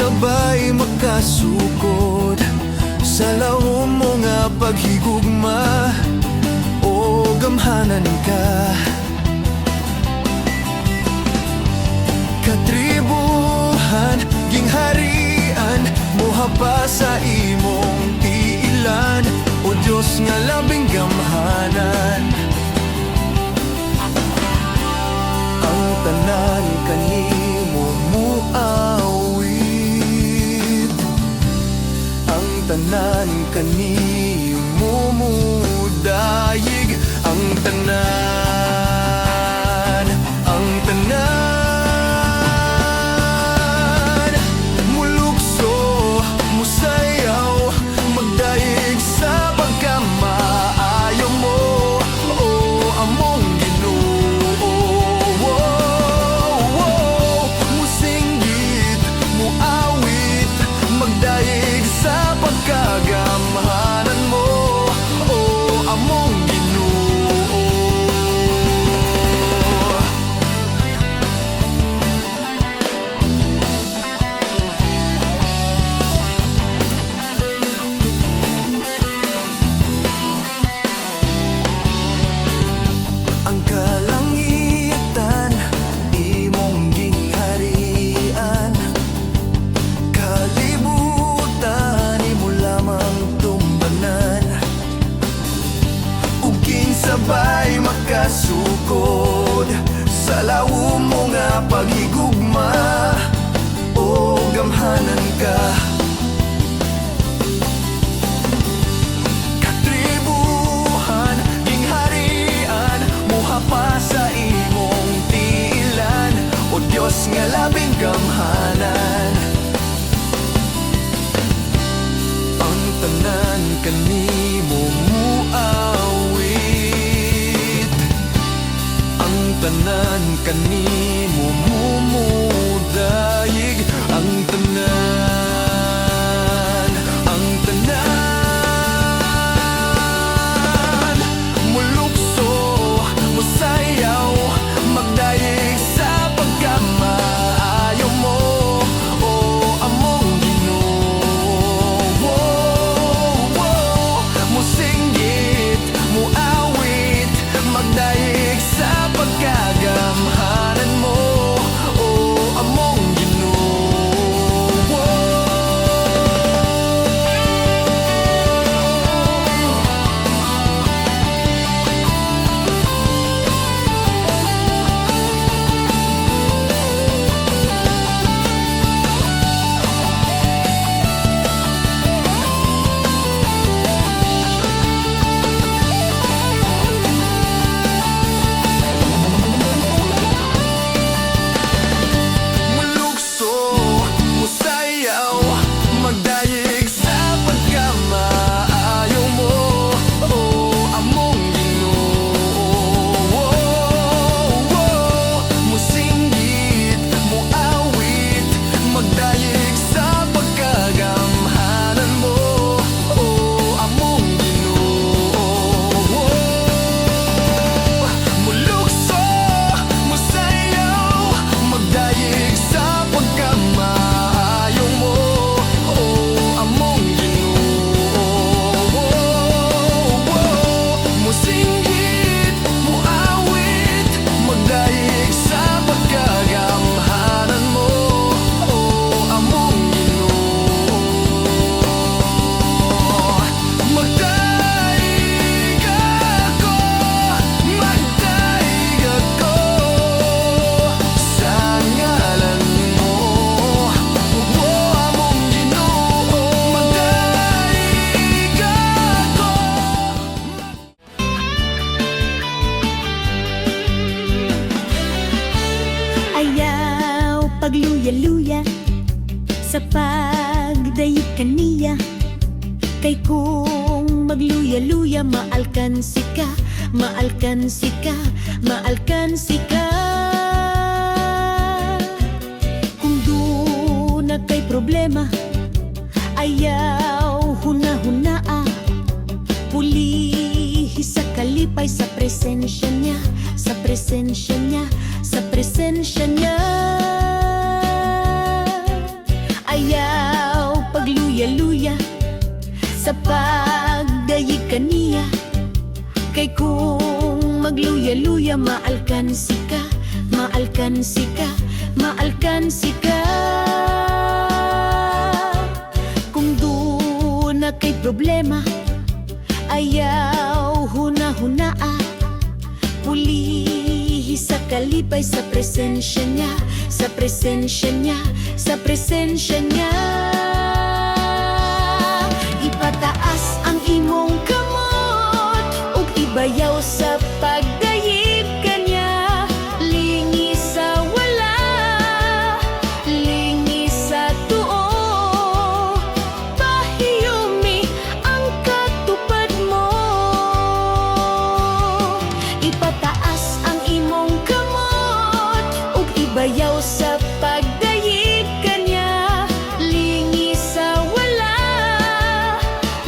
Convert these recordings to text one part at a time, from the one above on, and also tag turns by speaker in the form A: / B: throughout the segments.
A: sabay makasukod sa lahom mo nga paghigugma o gamhanan ka. Katribuhan, gingharian, muha pa sa imong tiilan, o Diyos nga labing gamhanan. Ang tanan kanimo muawit, ang tanan kanimo mudayig, ang tanan, ang tanan mulukso, musayaw, magdayeg sa pagkamaayo mo, o among Ginoo. Musinggit, muawit, magdayeg sa pagkagamhanan mo, o among Ginoo. Ang kalangitan, imong gingharian, kalibutan, imo lamang tumbanan, ug sabay makasukod sa lawom mo nga paghigugma o gamhanan ka. Katribuhan, gingharian, muha pa sa imong tiilan, o Diyos nga labing gamhanan. Ang tanan kanimo muawit, ang tanan kanimo mumudayig, ang tanan, ang tanan mulukso, musayaw, magdayeg sa pagkamaayo mo, o among Ginoo. Musinggit, muawit, magdayeg sa pagkagamhanan mo, o among Ginoo. Mulukso, musayaw, magdayeg sa pagkamaayo mo, o among Ginoo. Musinggit, muawit, magdayeg sa pagkagamhanan mo, o among Ginoo. Mulukso, musayaw, magdayeg sa pagkamaayo mo, o among Ginoo. Musinggit, muawit, magdayeg sa pagkagamhanan mo, o among Ginoo. Magdayeg ako, magdayeg ako sa ngalan mo, o among Ginoo. Magdayeg ako.
B: Ayaw pagluya-luya sa pagdayeg kaniya, kay kung magluya-luya maalkansi ka, maalkansi ka, maalkansi ka. Kung doon na kay problema, ayaw huna-hunaa, pulihi sa kalipay sa presensya niya, sa presensya niya, sa presensya niya. Ayaw sa pagdayig kaniya. Kay kung magluya-luya, maalkansi ka, maalkansi ka, maalkansi ka. Kung doon na kay problema, ayaw huna-hunaa, pulihi sa kalipay sa presensya niya, sa presensya niya, sa presensya niya. Ipataas ang imong kamot ug ibayaw sa pagdayeg kaniya. Lingi sa wala, lingi sa tuo, pahiyumi ang katupad mo. Ipataas ang imong kamot ug ibayaw sa pagdayeg kaniya. Lingi sa wala,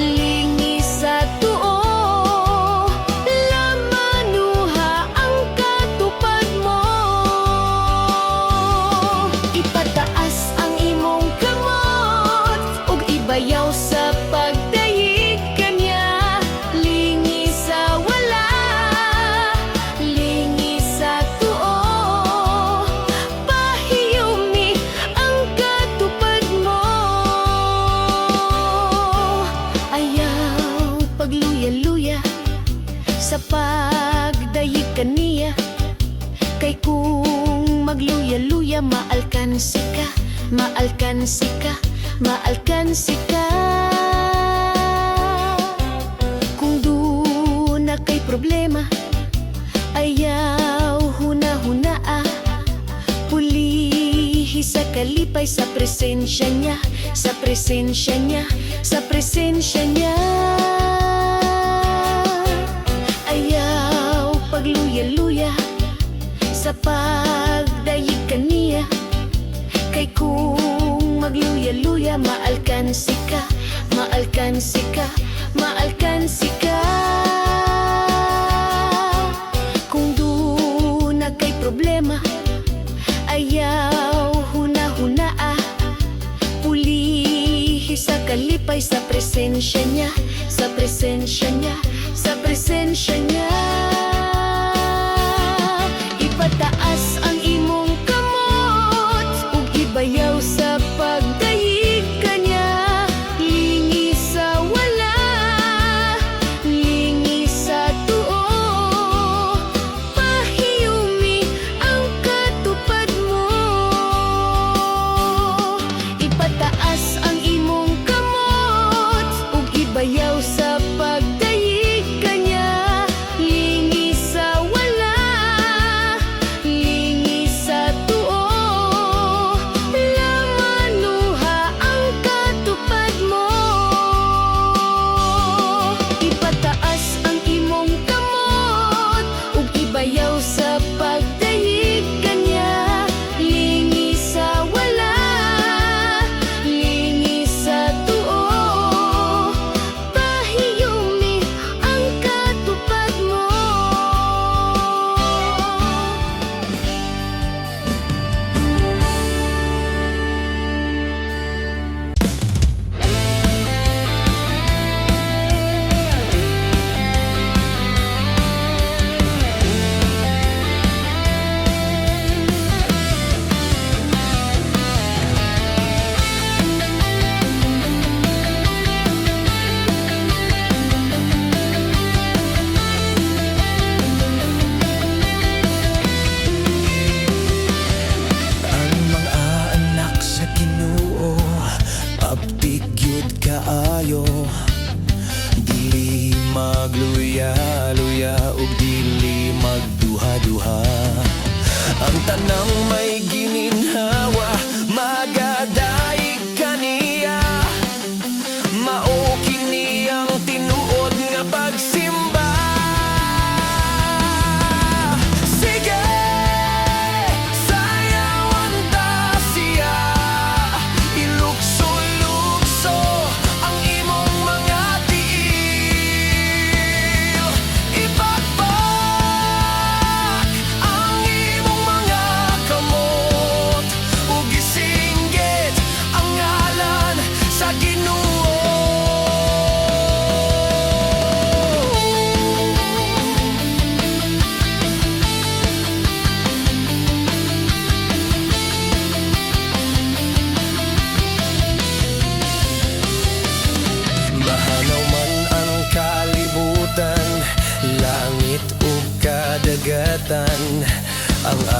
B: lingi sa tuo, lamanuha ang katupad mo. Ipataas ang imong kamot ug ibayaw sa pagdayeg kaniya. Lingi sa wala, lingi sa tuo, pahiyumi ang katupad mo. Ayaw pagluya-luya sa pagdayeg kaniya. Kay kung magluya-luya, maalkansi ka, maalkansi ka, maalkansi ka. Kung doon na kay problema, ayaw huna-hunaa, pulihi sa kalipay sa presensya niya, sa presensya niya, sa presensya niya. Ayaw pagluya-luya sa pagdayeg kaniya. Kay kung magluya-luya, maalkansi ka, maalkansi ka, maalkansi ka. Kung doon na kay problema, ayaw huna-hunaa, pulihi sa kalipay sa presensya niya, sa presensya niya, sa presensya niya. Ipataas ang imong kamot ug ibayaw sa pagdayeg kaniya. Lingi sa wala, lingi sa tuo, pahiyumi ang katupad mo. Ipataas ang imong kamot ug ibayaw sa pagdayeg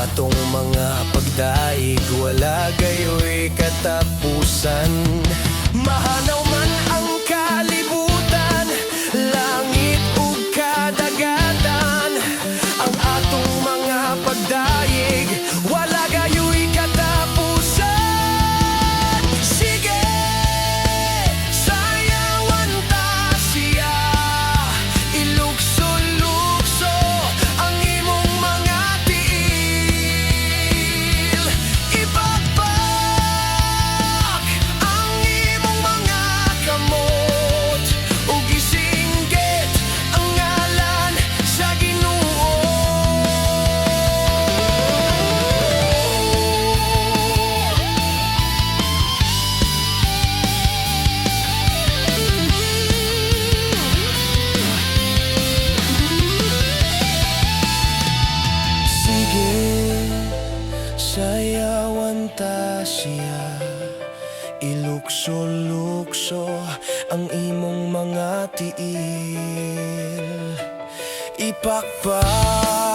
A: atong mga pagdaig wala gayoy katapusan. Mahanaw man ang kalibutan, langit ug kadagatan, ang atong mga pagdaig wala gayoy katapusan. Sige, sayawan ta siya, ilukso-lukso ang imong mga tiil, ipakpak ang imong mga kamot, ug isinggit ang ngalan sa Ginoo. Sige, sayawan ta siya, ilukso-lukso ang imong mga tiil, ipakpak